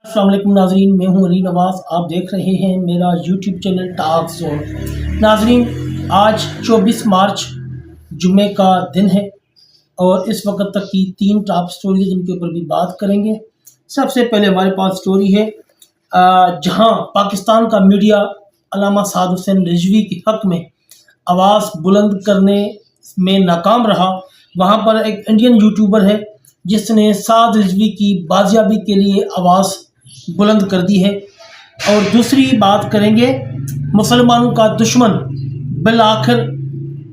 अस्सलाम वालेकुम नाजरीन, मैं हूं अली नवाज़। आप देख रहे हैं मेरा यूट्यूब चैनल टॉक जोन। नाजरीन, आज 24 मार्च जुम्मे का दिन है और इस वक्त तक की 3 टॉप स्टोरी है जिनके ऊपर भी बात करेंगे। सबसे पहले हमारे पास स्टोरी है जहां पाकिस्तान का मीडिया अल्लामा साद हुसैन रिजवी के हक़ में आवाज़ बुलंद करने में नाकाम रहा, वहाँ पर एक इंडियन यूट्यूबर है जिसने साद रिजवी की बाजियाबी के लिए आवाज़ बुलंद कर दी है। और दूसरी बात करेंगे, मुसलमानों का दुश्मन बिल आखिर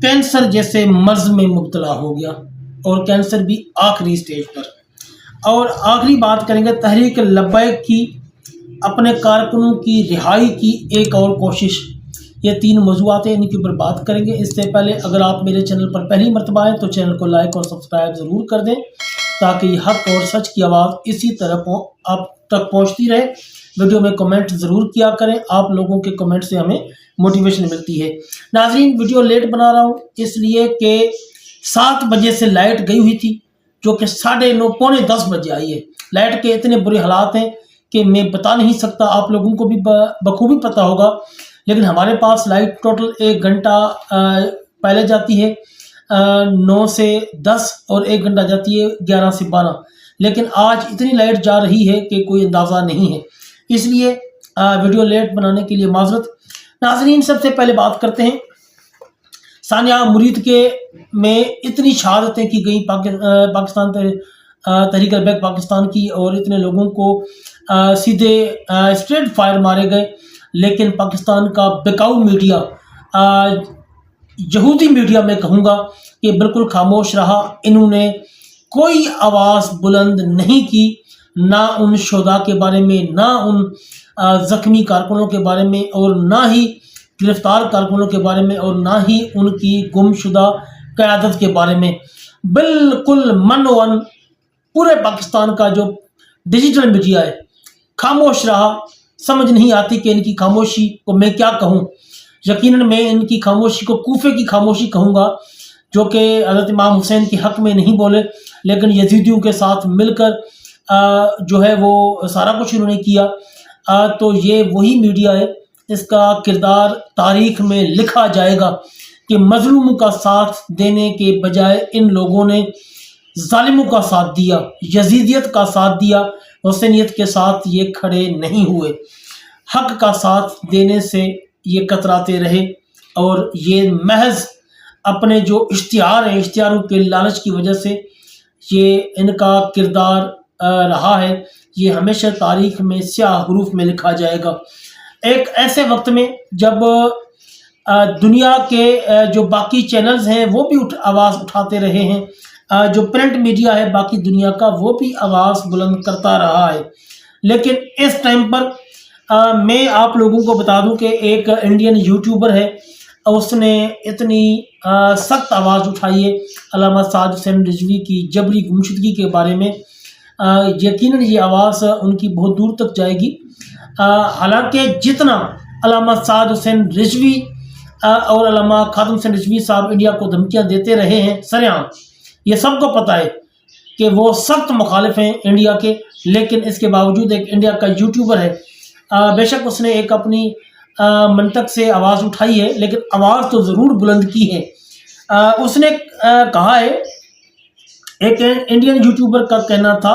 कैंसर जैसे मर्ज में मुब्तला हो गया और कैंसर भी आखिरी स्टेज पर। और आखिरी बात करेंगे तहरीक लब्बैक की अपने कारकुनों की रिहाई की एक और कोशिश। ये 3 मौज़ूआत हैं, इनके ऊपर बात करेंगे। इससे पहले अगर आप मेरे चैनल पर पहली मरतबा आए तो चैनल को लाइक और सब्सक्राइब ज़रूर कर दें ताकि हक और सच की आवाज़ इसी तरह आप तक पहुंचती रहे। वीडियो में कमेंट ज़रूर किया करें, आप लोगों के कमेंट से हमें मोटिवेशन मिलती है। नाज़रीन, वीडियो लेट बना रहा हूं इसलिए कि 7 बजे से लाइट गई हुई थी जो कि 9:30 पौने 10 बजे आई है। लाइट के इतने बुरे हालात हैं कि मैं बता नहीं सकता, आप लोगों को भी बखूबी पता होगा। लेकिन हमारे पास लाइट टोटल 1 घंटा पहले जाती है 9 से 10 और 1 घंटा जाती है 11 से 12। लेकिन आज इतनी लाइट जा रही है कि कोई अंदाज़ा नहीं है, इसलिए वीडियो लेट बनाने के लिए माजरत। नाज़रीन, सबसे पहले बात करते हैं सानिया मुरीद के में इतनी शहादतें की गई पाकिस्तान तहरीक लब्बैक पाकिस्तान की, और इतने लोगों को सीधे स्ट्रेट फायर मारे गए। लेकिन पाकिस्तान का बिकाऊ मीडिया, यहूदी मीडिया में कहूँगा कि बिल्कुल खामोश रहा। इन्होंने कोई आवाज़ बुलंद नहीं की, ना उन शोधा के बारे में, ना उन ज़ख्मी कारकुनों के बारे में, और ना ही गिरफ्तार कारकुनों के बारे में, और ना ही उनकी गुमशुदा क़यादत के बारे में। बिल्कुल मनोवन पूरे पाकिस्तान का जो डिजिटल मीडिया है खामोश रहा। समझ नहीं आती कि इनकी खामोशी को मैं क्या कहूँ। यकीनन मैं इनकी खामोशी को कूफे की खामोशी कहूँगा, जो कि हज़रत इमाम हुसैन के हक़ में नहीं बोले, लेकिन यजीदियों के साथ मिलकर जो है वो सारा कुछ इन्होंने किया। तो ये वही मीडिया है, इसका किरदार तारीख़ में लिखा जाएगा कि मज़लूमों का साथ देने के बजाय इन लोगों ने ज़ालिमों का साथ दिया, यजीदियत का साथ दिया, हुसैनियत के साथ ये खड़े नहीं हुए। हक़ का साथ देने से ये कतराते रहे, और ये महज अपने जो इश्तिहार हैं, इश्तिहारों के लालच की वजह से ये इनका किरदार रहा है। ये हमेशा तारीख़ में स्याह हरूफ में लिखा जाएगा। एक ऐसे वक्त में जब दुनिया के जो बाकी चैनल्स हैं वो भी आवाज़ उठाते रहे हैं, जो प्रिंट मीडिया है बाकी दुनिया का वो भी आवाज़ बुलंद करता रहा है। लेकिन इस टाइम पर मैं आप लोगों को बता दूं कि एक इंडियन यूट्यूबर है, उसने इतनी सख्त आवाज़ उठाई है अल्लामा साद हुसैन रिजवी की जबरी गुमशुदगी के बारे में। यकीनन ये आवाज़ उनकी बहुत दूर तक जाएगी। हालांकि जितना अल्लामा साद हुसैन रिजवी और अल्लामा खादिम हुसैन रिजवी साहब इंडिया को धमकियां देते रहे हैं सरेआम, ये सबको पता है कि वो सख्त मुखालिफ हैं इंडिया के। लेकिन इसके बावजूद एक इंडिया का यूट्यूबर है, बेशक उसने एक अपनी मंतक से आवाज़ उठाई है, लेकिन आवाज़ तो ज़रूर बुलंद की है। उसने कहा है, एक इंडियन यूट्यूबर का कहना था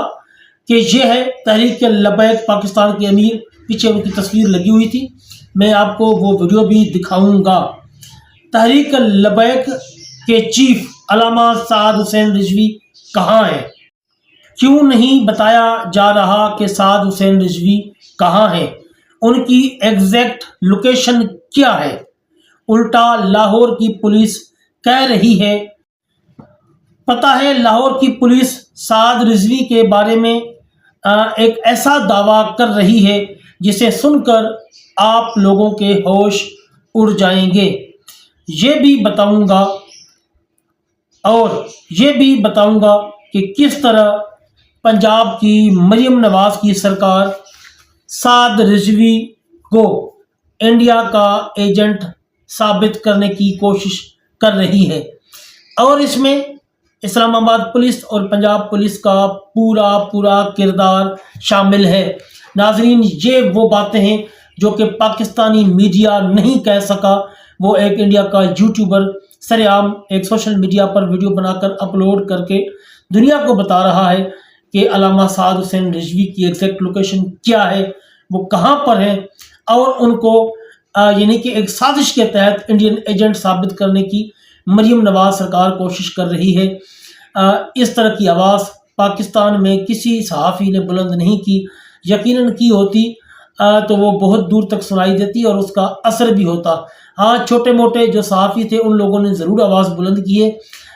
कि ये है तहरीक लब्बैक पाकिस्तान के अमीर, पीछे उनकी तस्वीर लगी हुई थी, मैं आपको वो वीडियो भी दिखाऊंगा। तहरीक लब्बैक के चीफ अल्लामा साद हुसैन रिजवी कहाँ हैं? क्यों नहीं बताया जा रहा कि साद हुसैन रिजवी कहाँ हैं? उनकी एग्जैक्ट लोकेशन क्या है? उल्टा लाहौर की पुलिस कह रही है। पता है, लाहौर की पुलिस साद रिजवी के बारे में एक ऐसा दावा कर रही है जिसे सुनकर आप लोगों के होश उड़ जाएंगे। ये भी बताऊंगा, और ये भी बताऊंगा कि किस तरह पंजाब की मरियम नवाज़ की सरकार साद रिजवी को इंडिया का एजेंट साबित करने की कोशिश कर रही है, और इसमें इस्लामाबाद पुलिस और पंजाब पुलिस का पूरा किरदार शामिल है। नाजरीन, ये वो बातें हैं जो कि पाकिस्तानी मीडिया नहीं कह सका। वो एक इंडिया का यूट्यूबर सरेआम एक सोशल मीडिया पर वीडियो बनाकर अपलोड करके दुनिया को बता रहा है कि अल्लामा साद हुसैन रिजवी की एग्जैक्ट लोकेशन क्या है, वो कहाँ पर है, और उनको यानी कि एक साजिश के तहत इंडियन एजेंट साबित करने की मरीम नवाज सरकार कोशिश कर रही है। इस तरह की आवाज़ पाकिस्तान में किसी सहाफ़ी ने बुलंद नहीं की। यकीनन की होती तो वो बहुत दूर तक सुनाई देती और उसका असर भी होता। हाँ, छोटे मोटे जो सहाफ़ी थे उन लोगों ने ज़रूर आवाज़ बुलंद की है,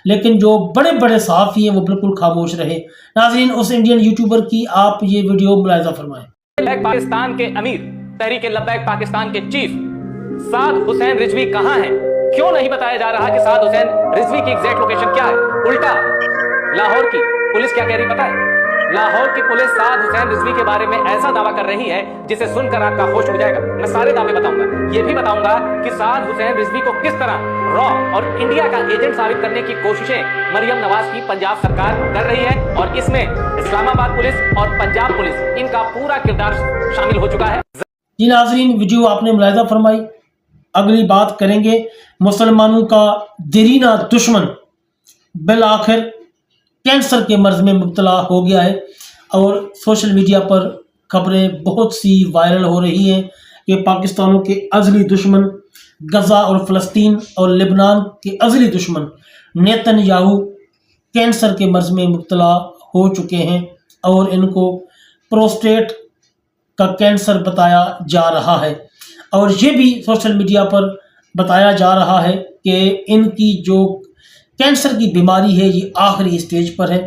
लेकिन जो बड़े बड़े सहाफ़ी हैं वो बिल्कुल खामोश रहे। नाज़रीन, उस इंडियन यूट्यूबर की आप ये वीडियो मुलाहिज़ा फरमाएं। पाकिस्तान के अमीर, तहरीक लब्बैक पाकिस्तान के चीफ साद हुसैन रिजवी कहाँ हैं? क्यों नहीं बताया जा रहा कि साद हुसैन रिजवी की एग्जैक्ट लोकेशन क्या है? उल्टा लाहौर की पुलिस क्या कह रही पता है? लाहौर की पुलिस साद हुसैन रिजवी के बारे में ऐसा दावा कर रही है जिसे सुनकर आपका होश उड़ जाएगा। मैं सारे दावे बताऊंगा, ये भी बताऊंगा कि साद हुसैन रिजवी को किस तरह रॉ और इंडिया का एजेंट साबित करने की कोशिशें मरियम नवाज की पंजाब सरकार कर रही है, और इसमें इस्लामाबाद पुलिस और पंजाब पुलिस इनका पूरा किरदार शामिल हो चुका है। जी नाजरीन, वीडियो आपने मुलाहिज़ा फरमाई। अगली बात करेंगे मुसलमानों का देरीना दुश्मन बिल आखिर कैंसर के मर्ज में मुब्तला हो गया है, और सोशल मीडिया पर खबरें बहुत सी वायरल हो रही हैं कि पाकिस्तानों के अज़ली दुश्मन गज़ा और फ़लस्तीन और लेबनान के अज़ली दुश्मन नेतन्याहू कैंसर के मर्ज में मुब्तला हो चुके हैं, और इनको प्रोस्टेट का कैंसर बताया जा रहा है। और ये भी सोशल मीडिया पर बताया जा रहा है कि इनकी जो कैंसर की बीमारी है ये आखिरी स्टेज पर है,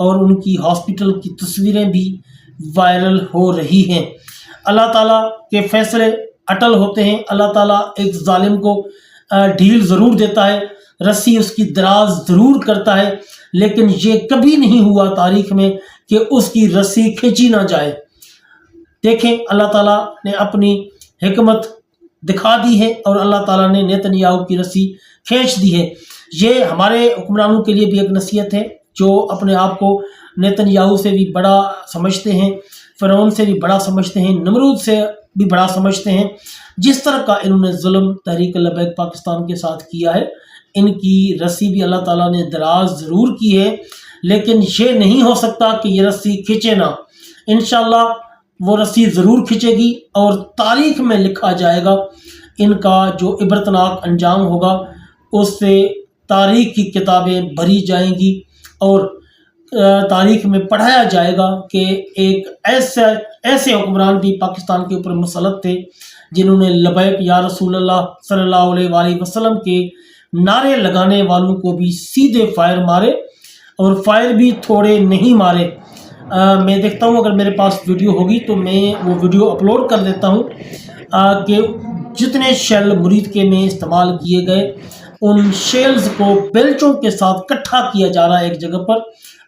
और उनकी हॉस्पिटल की तस्वीरें भी वायरल हो रही हैं। अल्लाह ताला के फैसले अटल होते हैं। अल्लाह ताला एक जालिम को ढील ज़रूर देता है, रस्सी उसकी दराज ज़रूर करता है, लेकिन ये कभी नहीं हुआ तारीख में कि उसकी रस्सी खींची ना जाए। देखें, अल्लाह ताला ने अपनी हिकमत दिखा दी है और अल्लाह ताला ने नेतन्याहू की रस्सी खींच दी है। ये हमारे हुक्मरानों के लिए भी एक नसीहत है जो अपने आप को नेतन्याहू से भी बड़ा समझते हैं, फ़िरौन से भी बड़ा समझते हैं, नमरूद से भी बड़ा समझते हैं। जिस तरह का इन्होंने जुल्म तहरीक लब्बैक पाकिस्तान के साथ किया है, इनकी रस्सी भी अल्लाह ताला ने दराज ज़रूर की है, लेकिन ये नहीं हो सकता कि ये रस्सी खींचे ना। इंशाअल्लाह वो रस्सी ज़रूर खींचेगी और तारीख़ में लिखा जाएगा। इनका जो इबरतनाक अंजाम होगा उससे तारीख़ की किताबें भरी जाएंगी, और तारीख़ में पढ़ाया जाएगा कि एक ऐसे हुक्मरान भी पाकिस्तान के ऊपर मुसल्लत थे जिन्होंने लबैक या रसूलुल्लाह सल्लल्लाहु अलैहि वसल्लम के नारे लगाने वालों को भी सीधे फायर मारे, और फायर भी थोड़े नहीं मारे। मैं देखता हूँ अगर मेरे पास वीडियो होगी तो मैं वो वीडियो अपलोड कर देता हूँ कि जितने शेल मुरीद के में इस्तेमाल किए गए उन शेल्स को बेल्चों के साथ इकट्ठा किया जा रहा है एक जगह पर।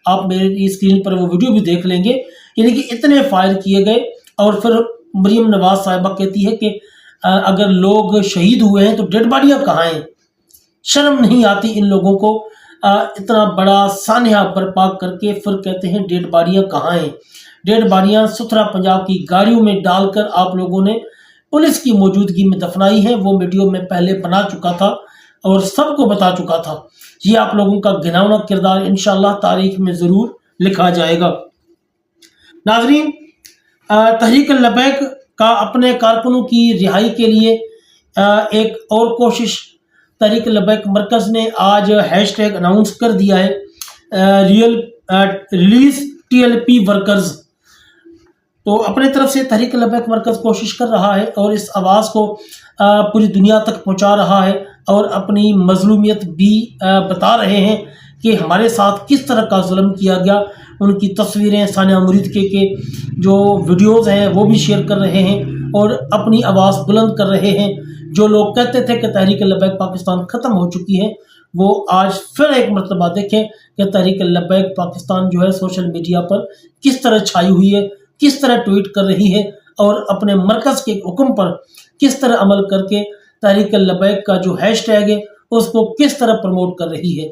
आप मेरी स्क्रीन पर वो वीडियो भी देख लेंगे, यानी कि इतने फायर किए गए। और फिर मरीम नवाज साहिबा कहती है कि अगर लोग शहीद हुए हैं तो डेड बॉडियाँ कहाँ हैं? शर्म नहीं आती इन लोगों को? इतना बड़ा सान्या बर्पा करके फिर कहते हैं डेड बॉडियाँ कहाँ हैं? डेड बॉडियाँ सुथरा पंजाब की गाड़ियों में डालकर आप लोगों ने पुलिस की मौजूदगी में दफनाई है। वो वीडियो मैं पहले बना चुका था और सबको बता चुका था। ये आप लोगों का घिनौना किरदार इंशाअल्लाह तारीख में ज़रूर लिखा जाएगा। नाजरीन, तहरीक लब्बैक का अपने कारकुनों की रिहाई के लिए एक और कोशिश तहरीक लब्बैक मरकज़ ने आज हैशटैग अनाउंस कर दिया है, रिलीज TLP वर्कर्स। तो अपने तरफ से तहरीक लब्बैक मरकज़ कोशिश कर रहा है और इस आवाज़ को पूरी दुनिया तक पहुंचा रहा है, और अपनी मजलूमियत भी बता रहे हैं कि हमारे साथ किस तरह का जुल्म किया गया। उनकी तस्वीरें सानिया मुरीद के जो वीडियोस हैं वो भी शेयर कर रहे हैं और अपनी आवाज़ बुलंद कर रहे हैं। जो लोग कहते थे कि तहरीक लब्बैक पाकिस्तान ख़त्म हो चुकी है, वो आज फिर एक मरतबा देखें कि तहरीक लब्बैक पाकिस्तान जो है सोशल मीडिया पर किस तरह छाई हुई है, किस तरह ट्वीट कर रही है, और अपने मरकज़ के हुक्म पर किस तरह अमल करके तहरीक लब्बैक का जो हैशटैग है उसको किस तरह प्रमोट कर रही है।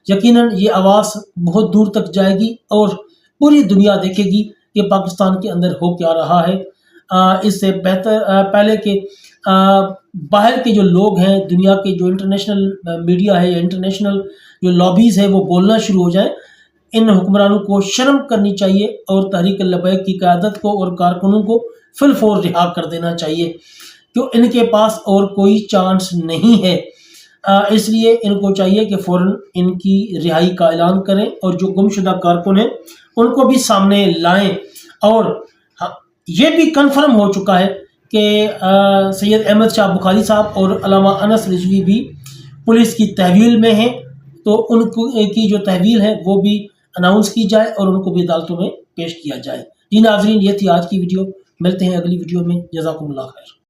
यकीनन ये आवाज़ बहुत दूर तक जाएगी और पूरी दुनिया देखेगी कि पाकिस्तान के अंदर हो क्या रहा है। اس سے بہتر پہلے کہ باہر کے جو لوگ ہیں، دنیا کے جو انٹرنیشنل میڈیا ہے یا انٹرنیشنل جو لابیز ہے وہ بولنا شروع ہو جائیں، ان حکمرانوں کو شرم کرنی چاہیے اور تحریک لبیک کی قیادت کو اور کارکنوں کو فی الفور رہا کر دینا چاہیے، کیوں ان کے پاس اور کوئی چانس نہیں ہے۔ اس لیے ان کو چاہیے کہ فوراً ان کی رہائی کا اعلان کریں اور جو گمشدہ کارکن ہیں ان کو بھی سامنے لائیں۔ اور یہ بھی کنفرم ہو چکا ہے کہ سید احمد شاہ بخاری صاحب اور علامہ انس رضوی بھی پولیس کی تحویل میں ہیں، تو ان کی جو تحویل ہے وہ بھی اناؤنس کی جائے اور ان کو بھی عدالتوں میں پیش کیا جائے۔ جی ناظرین، یہ تھی آج کی ویڈیو، ملتے ہیں اگلی ویڈیو میں، جزاکم اللہ خیر۔